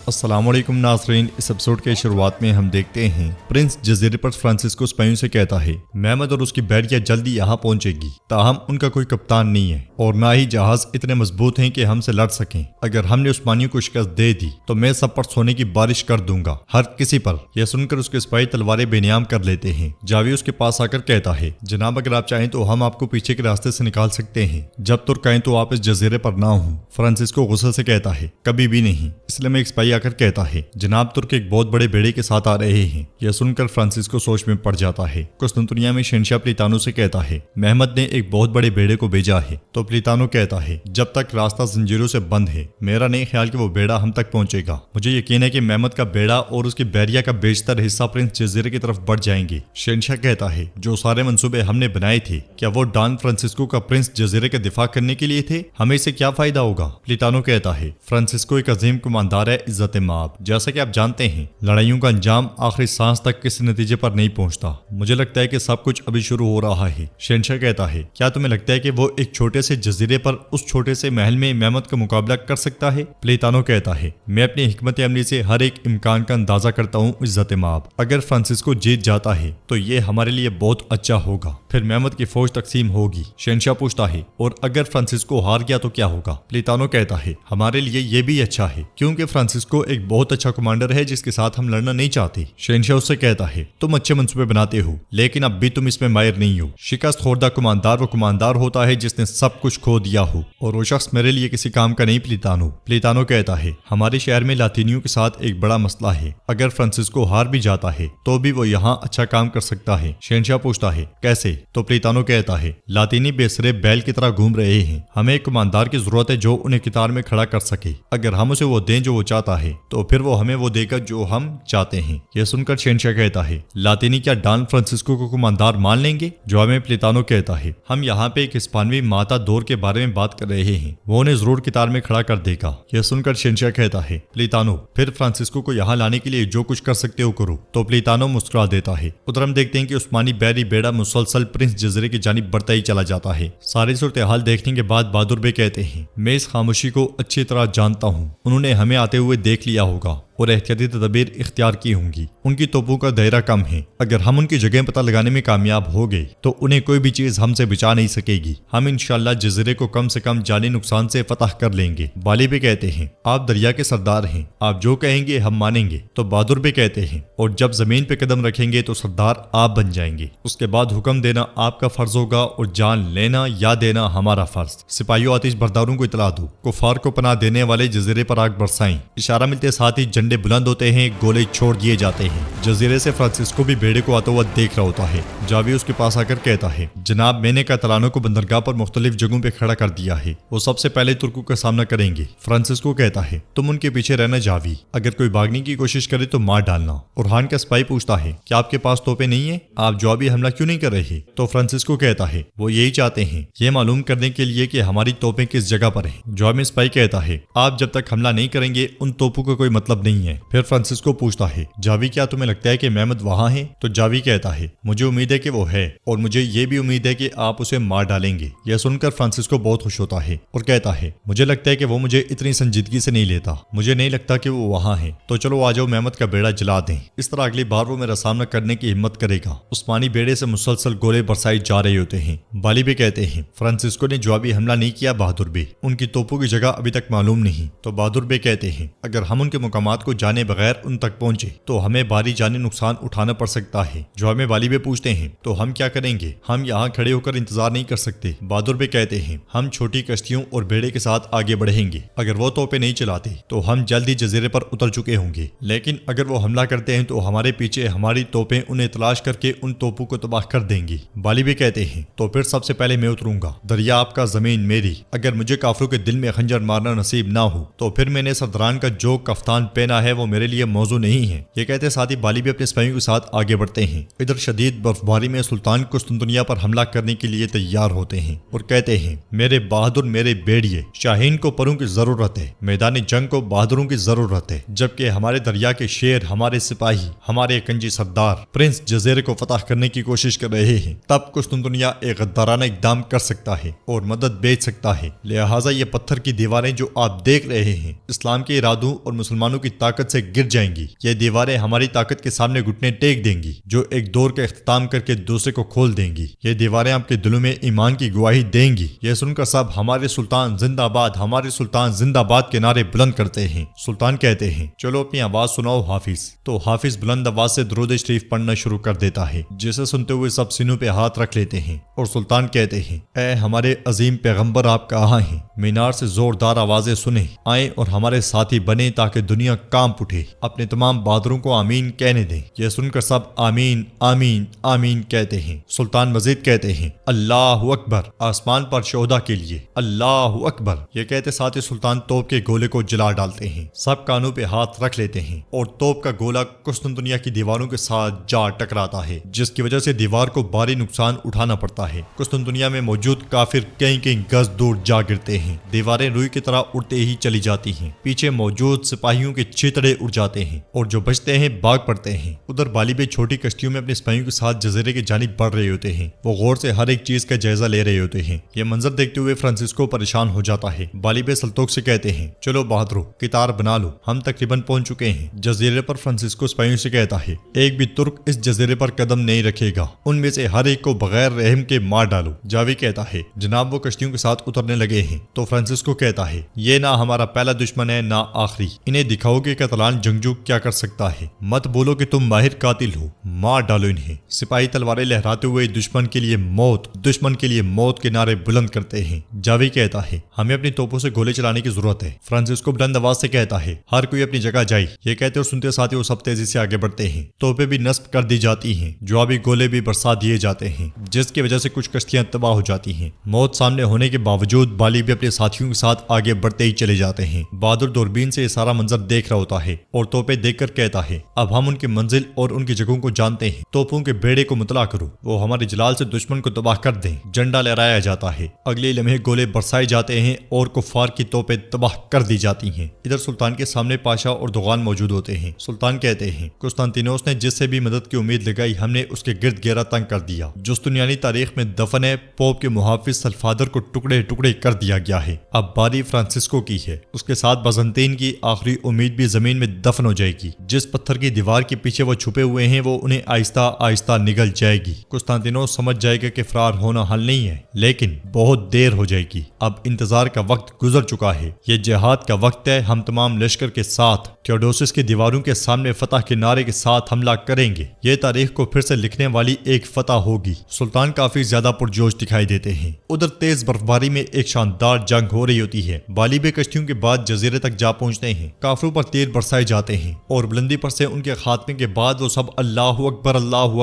السلام علیکم ناظرین، اس ایپیسوڈ کے شروعات میں ہم دیکھتے ہیں پرنس جزیرے پر فرانسسکو سپاہیوں سے کہتا ہے محمد اور اس کی بیڑیا جلدی یہاں پہنچے گی، تاہم ان کا کوئی کپتان نہیں ہے اور نہ ہی جہاز اتنے مضبوط ہیں کہ ہم سے لڑ سکیں۔ اگر ہم نے عثمانیوں کو شکست دے دی تو میں سب پر سونے کی بارش کر دوں گا، ہر کسی پر۔ یہ سن کر اس کے سپاہی تلواریں بے نیام کر لیتے ہیں۔ جاوی اس کے پاس آ کر کہتا ہے جناب اگر آپ چاہیں تو ہم آپ کو پیچھے کے راستے سے نکال سکتے ہیں، جب تک کہیں تو آپ اس جزیرے پر نہ ہوں۔ فرانسسکو غصے سے کہتا ہے کبھی بھی نہیں۔ اس لیے میں ایک سپاہی آ کر کہتا ہے جناب ترک ایک بہت بڑے بیڑے کے ساتھ آ رہے ہیں۔ یہ سن کر فرانسسکو سوچ میں پڑ جاتا ہے۔ قسطنطنیہ میں شہنشاہ پلیتانو سے کہتا ہے محمد نے ایک بہت بڑے بیڑے کو بھیجا ہے، تو پلیتانو کہتا ہے جب تک راستہ زنجیروں سے بند ہے میرا نہیں خیال کہ وہ بیڑا ہم تک پہنچے گا۔ مجھے یقین ہے کہ محمد کا بیڑا اور اس کی بیڑیا کا بیشتر حصہ پرنس جزیرے کی طرف بڑھ جائیں گے۔ شہنشاہ کہتا ہے جو سارے منصوبے ہم نے بنائے تھے کیا وہ ڈان فرانسسکو کا پرنس جزیرے کا دفاع کرنے کے لیے تھے؟ ہمیں اسے کیا فائدہ ہوگا؟ پلیتانو کہتا ہے فرانسسکو ایک عظیم کماندار ہے، عزت مآب۔ جیسا کہ آپ جانتے ہیں لڑائیوں کا انجام آخری سانس تک کسی نتیجے پر نہیں پہنچتا۔ مجھے لگتا ہے کہ سب کچھ ابھی شروع ہو رہا ہے۔ شہنشاہ کہتا ہے کیا تمہیں لگتا ہے کہ وہ ایک چھوٹے سے جزیرے پر اس چھوٹے سے محل میں محمد کا مقابلہ کر سکتا ہے؟ پلیتانو کہتا ہے میں اپنی حکمت عملی سے ہر ایک امکان کا اندازہ کرتا ہوں عزت مآب۔ اگر فرانسسکو جیت جاتا ہے تو یہ ہمارے لیے بہت اچھا ہوگا، پھر محمد کی فوج تقسیم ہوگی۔ شہنشاہ پوچھتا ہے اور اگر فرانسسکو ہار گیا تو کیا ہوگا؟ پلیتانو کہتا ہے ہمارے لیے یہ بھی اچھا ہے کیونکہ فرانسسکو ایک بہت اچھا کمانڈر ہے جس کے ساتھ ہم لڑنا نہیں چاہتے۔ شہنشاہ اس سے کہتا ہے تم اچھے منصوبے بناتے ہو لیکن اب بھی تم اس میں ماہر نہیں ہو۔ شکست خوردہ کماندار وہ کماندار ہوتا ہے جس نے سب کچھ کھو دیا ہو، اور وہ شخص میرے لیے کسی کام کا نہیں پلیتانو۔ پلیتانو کہتا ہے ہمارے شہر میں لاطینیوں کے ساتھ ایک بڑا مسئلہ ہے، اگر فرانسسکو ہار بھی جاتا ہے تو بھی وہ یہاں اچھا کام کر سکتا ہے۔ شہنشاہ پوچھتا ہے کیسے؟ تو پلیتانو کہتا ہے لاطینی بے سرے بیل کی طرح گھوم رہے ہیں، ہمیں ایک کماندار کی ضرورت ہے جو انہیں قطار میں کھڑا کر سکے۔ اگر ہم اسے وہ دیں جو وہ چاہتا ہے تو پھر وہ ہمیں وہ دے گا جو ہم چاہتے ہیں۔ یہ سن کر شہنشاہ کہتا ہے لاطینی کیا ڈان فرانسسکو کو کماندار مان لیں گے؟ جواب میں پلیتانو کہتا ہے ہم یہاں پہ ایک ہسپانوی ماتا دور کے بارے میں بات کر رہے ہیں، وہ انہیں ضرور قطار میں کھڑا کر دے گا۔ یہ سن کر شہنشاہ کہتا ہے پلیتانو پھر فرانسسکو کو یہاں لانے کے لیے جو کچھ کر سکتے ہو کرو۔ تو پلیتانو مسکرا دیتا ہے۔ ادھر ہم دیکھتے ہیں کہ عثمانی بحری بیڑا مسلسل پرنس جزیرے کی جانب بڑھتا ہی چلا جاتا ہے۔ ساری صورتحال دیکھنے کے بعد بہادر بے کہتے ہیں میں اس خاموشی کو اچھی طرح جانتا ہوں، انہوں نے ہمیں آتے ہوئے دیکھ لیا ہوگا اور احتیاطی تدابیر اختیار کی ہوں گی۔ ان کی توپوں کا دائرہ کم ہے، اگر ہم ان کی جگہ پتہ لگانے میں کامیاب ہو گئے تو انہیں کوئی بھی چیز ہم سے بچا نہیں سکے گی۔ ہم انشاءاللہ جزیرے کو کم سے کم جانی نقصان سے فتح کر لیں گے۔ بالی بھی کہتے ہیں آپ دریا کے سردار ہیں، آپ جو کہیں گے ہم مانیں گے۔ تو بہادر بھی کہتے ہیں اور جب زمین پہ قدم رکھیں گے تو سردار آپ بن جائیں گے، اس کے بعد حکم دینا آپ کا فرض ہوگا اور جان لینا یا دینا ہمارا فرض۔ سپاہیوں آتش برداروں کو اطلاع دو، کفار کو پناہ دینے والے جزیرے پر آگ برسائیں۔ اشارہ ملتے ساتھ ہی جھنڈے بلند ہوتے ہیں، گولے چھوڑ دیے جاتے ہیں۔ جزیرے سے فرانسسکو بھی بیڑے کو آتا ہوا دیکھ رہا ہوتا ہے۔ جاوی اس کے پاس آ کر کہتا ہے جناب میں نے کاتالانوں کو بندرگاہ پر مختلف جگہوں پہ کھڑا کر دیا ہے، وہ سب سے پہلے ترکوں کا سامنا کریں گے۔ فرانسسکو کہتا ہے تم ان کے پیچھے رہنا جاوی، اگر کوئی بھاگنے کی کوشش کرے تو مار ڈالنا۔ اورہان کا سپاہی پوچھتا ہے کہ آپ کے پاس توپیں نہیں ہیں، آپ جوابی حملہ کیوں نہیں کر رہے؟ تو فرانسسکو کہتا ہے وہ یہی چاہتے ہیں، یہ معلوم کرنے کے لیے کہ ہماری توپیں کس جگہ پر ہیں۔ جواب میں سپاہی کہتا ہے آپ جب تک حملہ نہیں کریں گے ان توپوں کا کوئی مطلب نہیں ہے۔ پھر فرانسسکو پوچھتا ہے جاوی کیا تمہیں لگتا ہے کہ محمد وہاں ہے؟ تو جاوی کہتا ہے مجھے امید ہے کہ وہ ہے اور مجھے یہ بھی امید ہے کہ آپ اسے مار ڈالیں گے۔ یہ سن کر فرانسسکو بہت خوش ہوتا ہے اور کہتا ہے مجھے لگتا ہے کہ وہ مجھے اتنی سنجیدگی سے نہیں لیتا، مجھے نہیں لگتا کہ وہ وہاں ہے، تو چلو آ جاؤ محمد کا بیڑا جلا دیں، اس طرح اگلی بار وہ میرا سامنا کرنے کی ہمت کرے گا۔ عثمانی بیڑے سے مسلسل گولے برسائے جا رہے ہوتے ہیں۔ بالی بھی کہتے ہیں فرانسسکو نے جوابی حملہ نہیں کیا بہادر بے، ان کی توپوں کی جگہ ابھی تک معلوم نہیں۔ تو بہادر بے کہتے ہیں اگر ہم ان کے مقامات کو جانے بغیر ان تک پہنچے تو ہمیں باری جانی نقصان اٹھانا پڑ سکتا ہے۔ جو ہمیں والی بھی پوچھتے ہیں تو ہم کیا کریں گے؟ ہم یہاں کھڑے ہو کر انتظار نہیں کر سکتے۔ بہادر بھی کہتے ہیں ہم چھوٹی کشتیوں اور بیڑے کے ساتھ آگے بڑھیں گے، اگر وہ توپیں نہیں چلاتے تو ہم جلدی جزیرے پر اتر چکے ہوں گے، لیکن اگر وہ حملہ کرتے ہیں تو ہمارے پیچھے ہماری توپیں انہیں تلاش کر کے ان توپوں کو تباہ کر دیں گی۔ بالی بھی کہتے ہیں تو پھر سب سے پہلے میں اتروں گا، دریا آپ کا، زمین میری، اگر مجھے کافروں کے دل میں خنجر مارنا نصیب نہ ہو تو پھر میں نے سرداران کا جو کفتان پہنا ہے وہ میرے لیے موضوع نہیں ہے۔ یہ کہتے ساتھ ہی بالی بھی اپنے سپاہیوں کے ساتھ آگے بڑھتے ہیں۔ ادھر شدید برفباری میں سلطان قسطنطنیہ پر حملہ کرنے کے لیے تیار ہوتے ہیں اور کہتے ہیں میرے بہادر، میرے بیڑیے، شاہین کو پروں کی ضرورت ہے، میدان جنگ کو بہادروں کی ضرورت ہے، جبکہ ہمارے دریا کے شیر، ہمارے سپاہی، ہمارے کنجی سردار پرنس جزیرے کو فتح کرنے کی کوشش کر رہے ہیں، تب قسطنطنیہ ایک غدارانہ اقدام کر سکتا ہے اور مدد بھیج سکتا ہے۔ لہٰذا یہ پتھر کی دیواریں جو آپ دیکھ رہے ہیں اسلام کے ارادوں اور مسلمانوں کی طاقت سے گر جائیں گی، یہ دیواریں ہماری طاقت کے سامنے گھٹنے ٹیک دیں گی جو ایک دور کا اختتام کر کے دوسرے کو کھول دیں گی، یہ دیواریں آپ کے دلوں میں ایمان کی گواہی دیں گی۔ یہ سن کر سب ہمارے سلطان زندہ باد، ہمارے سلطان زندہ باد کے نعرے بلند کرتے ہیں۔ سلطان کہتے ہیں چلو اپنی آواز سناؤ حافظ۔ تو حافظ بلند آواز سے درود شریف پڑھنا شروع کر دیتا ہے، جسے سنتے ہوئے سب سینوں پہ ہاتھ رکھ لیتے ہیں اور سلطان کہتے ہیں اے ہمارے عظیم پیغمبر آپ کہاں ہیں؟ مینار سے زوردار آوازیں سنیں، آئیں اور ہمارے ساتھی بنیں تاکہ دنیا کانپ اٹھے، اپنے تمام بہادروں کو آمین کہنے دیں۔ یہ سن کر سب آمین آمین آمین کہتے ہیں۔ سلطان مزید کہتے ہیں اللہ اکبر، آسمان پر شہدا کے لیے اللہ اکبر۔ یہ کہتے ساتھ ہی سلطان توپ کے گولے کو جلا ڈالتے ہیں، سب کانوں پہ ہاتھ رکھ لیتے ہیں اور توپ کا گولہ قسطنطنیہ کی دیواروں کے ساتھ جا ٹکراتا ہے، جس کی وجہ سے دیوار کو بھاری نقصان اٹھانا پڑتا ہے۔ قسطنطنیہ میں موجود کافر کئی کئی گز دور جا گرتے ہیں، دیواریں روئی کی طرح اڑتے ہی چلی جاتی ہیں، پیچھے موجود سپاہیوں کے چیتڑے اڑ جاتے ہیں اور جو بچتے ہیں بھاگ پڑتے ہیں۔ ادھر بالیبے چھوٹی کشتیوں میں اپنے سپاہیوں کے ساتھ جزیرے کی جانب بڑھ رہے ہوتے ہیں، وہ غور سے ہر ایک چیز کا جائزہ لے رہے ہوتے ہیں۔ یہ منظر دیکھتے ہوئے فرانسسکو پریشان ہو جاتا ہے۔ بالیبے سلطوق سے کہتے ہیں چلو بہادرو قطار بنا لو، ہم تقریباً پہنچ چکے ہیں۔ جزیرے پر فرانسسکو سپاہیوں سے کہتا ہے ایک بھی ترک اس جزیرے پر قدم نہیں رکھے گا، ان میں سے ہر ایک کو بغیر رحم کے مار ڈالو۔ جاوی کہتا ہے جناب وہ کشتیوں کے ساتھ اترنے لگے ہیں۔ تو فرانسسکو کہتا ہے یہ نہ ہمارا پہلا دشمن ہے نہ آخری، انہیں دکھاؤ گے کہ کاتالان جنگجو کیا کر سکتا ہے، مت بولو کہ تم ماہر قاتل ہو، مار ڈالو انہیں۔ سپاہی تلواریں لہراتے ہوئے دشمن کے لیے موت، دشمن کے لیے موت کے نعرے بلند کرتے ہیں۔ جاوی کہتا ہے ہمیں اپنی توپوں سے گولے چلانے کی ضرورت ہے۔ فرانسسکو بلند آواز سے کہتا ہے ہر کوئی اپنی جگہ جائے۔ یہ کہتے اور سنتے ساتھ ہی وہ سب تیزی سے آگے بڑھتے ہیں، توپیں بھی نصب کر دی جاتی ہیں، جوابی گولے بھی برسا دیے جاتے ہیں، جس کی وجہ سے کچھ کشتیاں تباہ ہو جاتی ہیں۔ موت سامنے ہونے کے باوجود بالی بھی اپنے ساتھیوں کے ساتھ آگے بڑھتے ہی چلے جاتے ہیں۔ بہادر دوربین سے یہ سارا منظر دیکھ رہا ہوتا ہے اور توپیں دیکھ کر کہتا ہے اب ہم ان کی منزل اور ان کی جگہوں کو جانتے ہیں، توپوں کے بیڑے کو مطلع کرو، وہ ہمارے جلال سے دشمن کو تباہ کر دیں۔ جھنڈا لہرایا جاتا ہے، اگلے لمحے گولے برسائے جاتے ہیں اور کفار کی توپیں تباہ کر دی جاتی ہیں۔ ادھر سلطان کے سامنے پاشا اور دوغان موجود ہوتے ہیں۔ سلطان کہتے ہیں قسطنطینوس نے جس سے بھی مدد کی امید لگائی ہم نے اس کے گرد گھیرا تنگ کر دیا۔ جستنیانی تاریخ میں دفن ہے، پوپ کے محافظ سلفادر کو ٹکڑے ٹکڑے کر دیا گیا ہے، اب باری فرانسسکو کی ہے، اس کے ساتھ بازنطین کی آخری امید بھی زمین میں دفن ہو جائے گی۔ جس پتھر کی دیوار کے پیچھے وہ چھپے ہوئے ہیں وہ انہیں آہستہ آہستہ نگل جائے گی۔ قسطنطینوس سمجھ جائے گا کہ فرار ہونا حل نہیں ہے، لیکن بہت دیر ہو جائے گی، اب انتظار کا وقت گزر چکا ہے، یہ جہاد کا وقت ہے، ہم تمام لشکر کے ساتھ تھیوڈوسس کی دیواروں کے سامنے فتح کے نعرے کے ساتھ حملہ کریں گے، یہ تاریخ کو پھر سے لکھنے والی ایک فتح ہوگی۔ سلطان کافی زیادہ پرجوش دکھائی دیتے ہیں۔ ادھر تیز برفباری میں ایک شاندار جنگ ہو رہی ہوتی ہے، بالیبے کشتیوں کے بعد جزیرے تک جا پہنچتے ہیں، کافروں پر تیر برسائے جاتے ہیں اور بلندی پر سے ان کے خاتمے کے بعد وہ سب اللہ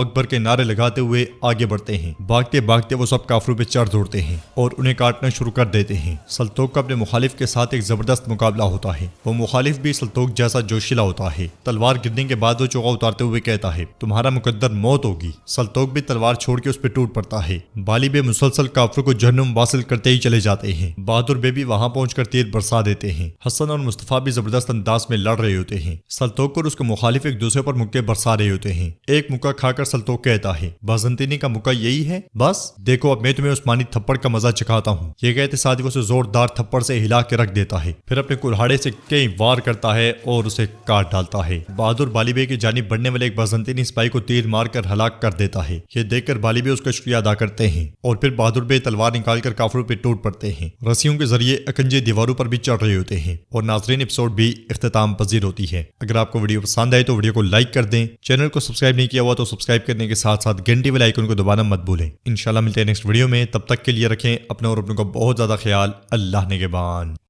اکبر کے نعرے لگاتے ہوئے آگے بڑھتے ہیں۔ بھاگتے بھاگتے وہ سب کافروں پہ چڑھ دوڑتے ہیں اور انہیں کاٹنا شروع کر دیتے ہیں۔ سلطوق کا اپنے مخالف کے ساتھ ایک زبردست مقابلہ ہوتا ہے، وہ مخالف بھی سلطوق جیسا جوشیلا ہوتا ہے۔ تلوار گرنے کے بعد وہ چوغا اتارتے ہوئے کہتا ہے تمہارا مقدر موت ہوگی۔ سلطوق بھی تلوار چھوڑ کے اس پہ ٹوٹ پڑتا ہے۔ بالیبے مسلسل کافروں کو جہنم واصل کرتے ہی چلے جاتے ہیں۔ بہادر بے بھی وہاں پہنچ کر تیر برسا دیتے ہیں۔ حسن اور مصطفیٰ بھی زبردست انداز میں لڑ رہے ہوتے ہیں۔ سلطوق اور اس کے مخالف ایک دوسرے پر مکے برسا رہے ہوتے ہیں۔ ایک مکہ کھا کر سلطوق کہتا ہے بازنطینی کا مکہ یہی ہے، بس دیکھو اب میں تمہیں عثمانی تھپڑ کا مزہ چکھاتا ہوں۔ یہ کہتے ساتھ ہی اسے زوردار تھپڑ سے ہلا کے رکھ دیتا ہے، پھر اپنے کلہاڑے سے کئی وار کرتا ہے اور اسے کاٹ ڈالتا ہے۔ بہادر بالیبے کی جانب بڑھنے والے ایک بازنطینی سپاہی کو تیر مار کر ہلاک کر دیتا ہے۔ یہ دیکھ کر بالیبے اس کا شکریہ ادا کرتے ہیں اور پھر بہادر بے تلوار نکال کر کافروں پہ ٹوٹ پڑتے ہیں۔ رسیوں کے ذریعے اکنجے دیواروں پر بھی چڑھ رہے ہوتے ہیں اور ناظرین ایپیسوڈ بھی اختتام پذیر ہوتی ہے۔ اگر آپ کو ویڈیو پسند آئے تو ویڈیو کو لائک کر دیں، چینل کو سبسکرائب نہیں کیا ہوا تو سبسکرائب کرنے کے ساتھ ساتھ گھنٹی والے آئیکن کو دبانا مت بھولیں۔ انشاءاللہ ملتے ہیں نیکسٹ ویڈیو میں، تب تک کے لیے رکھیں اپنے اور اپنوں کا بہت زیادہ خیال۔ اللہ نگہبان۔